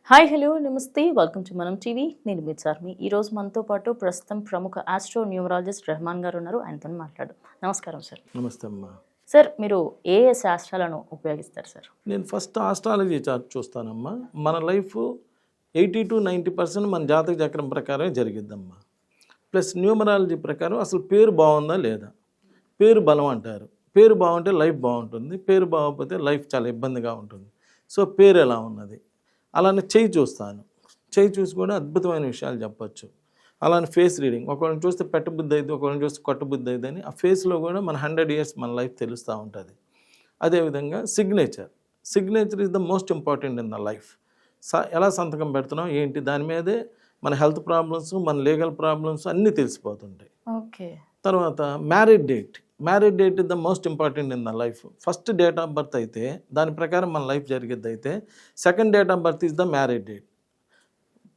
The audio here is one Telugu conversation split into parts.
హాయ్ హలో నమస్తే వెల్కమ్ టు మనం టీవీ. నేను మీ చార్మి. ఈరోజు మనతో పాటు ప్రస్తుతం ప్రముఖ ఆస్ట్రో న్యూమరాలజిస్ట్ రెహమాన్ గారు ఉన్నారు. ఆయనతో మాట్లాడు. నమస్కారం సార్. నమస్తే అమ్మా. సార్, మీరు ఏ ఏ శాస్త్రాలను ఉపయోగిస్తారు సార్? నేను ఫస్ట్ ఆస్ట్రాలజీ చార్ట్ చూస్తానమ్మా. మన లైఫ్ 80 to 90% మన జాతక చక్రం ప్రకారమే జరిగిద్దమ్మా. ప్లస్ న్యూమరాలజీ ప్రకారం అసలు పేరు బాగుందా లేదా, పేరు బలం అంటారు. పేరు బాగుంటే లైఫ్ బాగుంటుంది, పేరు బాగోకపోతే లైఫ్ చాలా ఇబ్బందిగా ఉంటుంది. సో పేరు ఎలా ఉన్నది, అలానే చెయ్యి చూస్తాను. చెయ్యి చూసి కూడా అద్భుతమైన విషయాలు చెప్పచ్చు. అలానే ఫేస్ రీడింగ్, ఒకళ్ళని చూస్తే పెట్టబుద్ధి అయింది, ఒకళ్ళని చూస్తే కొట్టబుద్ధి అయింది అని ఆ ఫేస్లో కూడా మన 100 years మన లైఫ్ తెలుస్తూ ఉంటుంది. అదేవిధంగా signature is the most important in the life. ఎలా సంతకం పెడుతున్నాం ఏంటి, దాని మీదే మన హెల్త్ ప్రాబ్లమ్స్, మన లీగల్ ప్రాబ్లమ్స్ అన్నీ తెలిసిపోతుంటాయి. ఓకే. తర్వాత marriage date is the most important in the life. First date of birth అయితే దాని ప్రకారం మన లైఫ్ జరిగేది అయితే, second date of birth is the marriage date.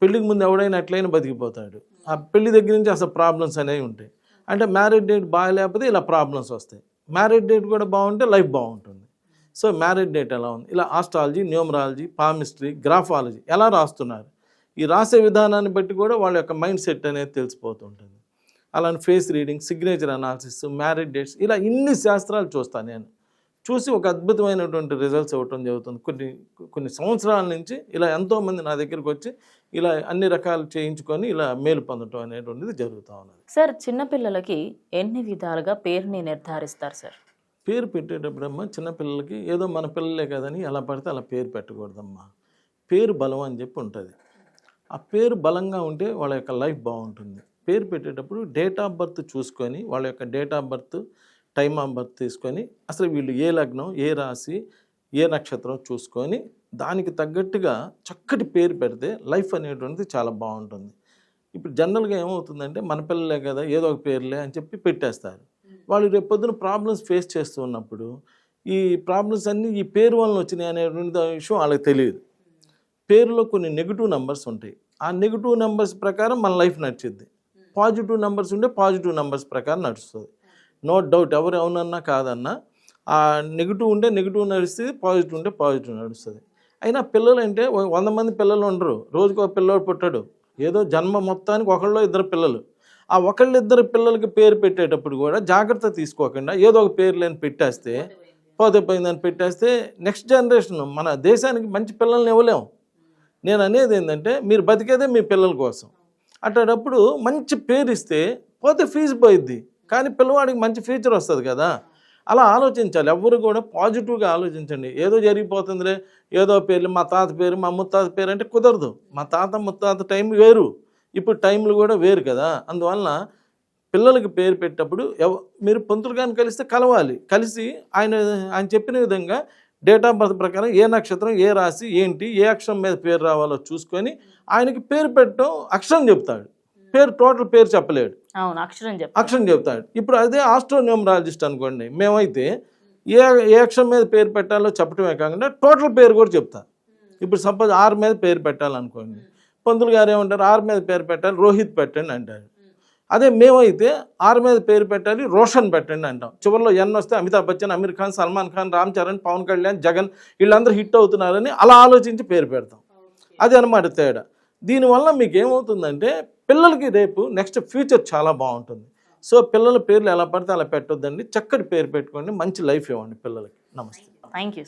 పెళ్ళికి ముందు ఎవడైనా ఎట్లయినా బతికిపోతాడు. ఆ పెళ్లి దగ్గర నుంచి అసలు ప్రాబ్లమ్స్ అనేవి ఉంటాయి. అంటే మ్యారేజ్ డేట్ బాగాలేకపోతే ఇలా ప్రాబ్లమ్స్ వస్తాయి. మ్యారేజ్ డేట్ కూడా బాగుంటే లైఫ్ బాగుంటుంది. సో మ్యారేజ్ డేట్ ఎలా ఉంది, ఇలా ఆస్ట్రాలజీ, న్యూమరాలజీ, పామిస్ట్రీ, గ్రాఫాలజీ ఎలా రాస్తున్నారు, ఈ రాసే విధానాన్ని బట్టి కూడా వాళ్ళ యొక్క మైండ్ సెట్ అనేది తెలిసిపోతుంటుంది. అలానే face reading, signature analysis, marriage dates, ఇలా ఇన్ని శాస్త్రాలు చూస్తాను. నేను చూసి ఒక అద్భుతమైనటువంటి రిజల్ట్స్ ఇవ్వటం జరుగుతుంది. కొన్ని సంవత్సరాల నుంచి ఇలా ఎంతోమంది నా దగ్గరికి వచ్చి ఇలా అన్ని రకాలు చేయించుకొని ఇలా మేలు పొందటం అనేటువంటిది జరుగుతూ ఉన్నది. సార్, చిన్నపిల్లలకి ఎన్ని విధాలుగా పేరుని నిర్ధారిస్తారు సార్? పేరు పెట్టేటప్పుడమ్మా చిన్నపిల్లలకి ఏదో మన పిల్లలే కదని ఎలా పడితే అలా పేరు పెట్టకూడదమ్మా. పేరు బలం అని చెప్పి ఉంటుంది. ఆ పేరు బలంగా ఉంటే వాళ్ళ యొక్క లైఫ్ బాగుంటుంది. పేరు పెట్టేటప్పుడు డేట్ ఆఫ్ బర్త్ చూసుకొని, వాళ్ళ యొక్క date of birth, time of birth తీసుకొని, అసలు వీళ్ళు ఏ లగ్నం, ఏ రాశి, ఏ నక్షత్రం చూసుకొని దానికి తగ్గట్టుగా చక్కటి పేరు పెడితే లైఫ్ అనేటువంటిది చాలా బాగుంటుంది. ఇప్పుడు జనరల్గా ఏమవుతుందంటే మన పిల్లలే కదా ఏదో ఒక పేర్లే అని చెప్పి పెట్టేస్తారు. వాళ్ళు రేపు పొద్దున ప్రాబ్లమ్స్ ఫేస్ చేస్తూ ఉన్నప్పుడు ఈ ప్రాబ్లమ్స్ అన్నీ ఈ పేరు వలన వచ్చినాయి అనేటువంటి విషయం వాళ్ళకి తెలియదు. పేరులో కొన్ని నెగిటివ్ నెంబర్స్ ఉంటాయి. ఆ నెగిటివ్ నెంబర్స్ ప్రకారం మన లైఫ్ నడిచిద్ది. పాజిటివ్ నెంబర్స్ ఉంటే పాజిటివ్ నెంబర్స్ ప్రకారం నడుస్తుంది. నో డౌట్, ఎవరు అవునన్నా కాదన్నా ఆ నెగిటివ్ ఉంటే నెగిటివ్ నడుస్తుంది, పాజిటివ్ ఉంటే పాజిటివ్ నడుస్తుంది. అయినా పిల్లలు అంటే 100 మంది పిల్లలు ఉండరు, రోజుకు ఒక పిల్లడు పుట్టాడు. ఏదో జన్మ మొత్తానికి ఒకళ్ళు ఇద్దరు పిల్లలు. ఆ ఒకళ్ళిద్దరు పిల్లలకి పేరు పెట్టేటప్పుడు కూడా జాగ్రత్త తీసుకోకుండా ఏదో ఒక పేరు లేని పెట్టేస్తే, పోతే పోయిందని పెట్టేస్తే నెక్స్ట్ జనరేషన్ మన దేశానికి మంచి పిల్లల్ని ఇవ్వలేము. నేను అనేది ఏంటంటే మీరు బతికేదే మీ పిల్లల కోసం. అట్లాంటప్పుడు మంచి పేరు ఇస్తే పోతే ఫీజు పోయిద్ది, కానీ పిల్లవాడికి మంచి ఫ్యూచర్ వస్తుంది కదా. అలా ఆలోచించాలి. ఎవరు కూడా పాజిటివ్గా ఆలోచించండి. ఏదో జరిగిపోతుందిలే, ఏదో పేర్లు, మా తాత పేరు, మా ముత్తాత పేరు అంటే కుదరదు. మా తాత ముత్తాత టైం వేరు, ఇప్పుడు టైంలు కూడా వేరు కదా. అందువలన పిల్లలకి పేరు పెట్టేటప్పుడు మీరు పంతులు కానీ కలిస్తే కలవాలి. కలిసి ఆయన చెప్పిన విధంగా డేట్ ఆఫ్ బర్త్ ప్రకారం ఏ నక్షత్రం, ఏ రాశి, ఏంటి, ఏ అక్షరం మీద పేరు రావాలో చూసుకొని ఆయనకి పేరు పెట్టడం, అక్షరం చెప్తాడు. పేరు టోటల్ పేరు చెప్పలేడు, అక్షరం చెప్తాడు. ఇప్పుడు అదే ఆస్ట్రో న్యూమరాలజిస్ట్ అనుకోండి, మేమైతే ఏ అక్షరం మీద పేరు పెట్టాలో చెప్పడమే కాకుండా టోటల్ పేరు కూడా చెప్తాను. ఇప్పుడు సపోజ్ 6 మీద పేరు పెట్టాలనుకోండి, పంతులు గారు ఏమంటారు, 6 మీద పేరు పెట్టాలి, రోహిత్ పెట్టండి అంటారు. అదే మేమైతే 6 మీద పేరు పెట్టాలి, రోషన్ పెట్టండి అంటాం. చివరిలో ఎన్ వస్తే అమితాబ్ బచ్చన్, అమీర్ ఖాన్, సల్మాన్ ఖాన్, రామ్ చరణ్, పవన్ కళ్యాణ్, జగన్ వీళ్ళందరూ హిట్ అవుతున్నారని అలా ఆలోచించి పేరు పెడతాం. అది అనమాట తేడా. దీనివల్ల మీకు ఏమవుతుందంటే పిల్లలకి రేపు నెక్స్ట్ ఫ్యూచర్ చాలా బాగుంటుంది. సో పిల్లల పేర్లు ఎలా పడితే అలా పెట్టొద్దండి. చక్కటి పేరు పెట్టుకోండి, మంచి లైఫ్ ఇవ్వండి పిల్లలకి. నమస్తే. Thank you.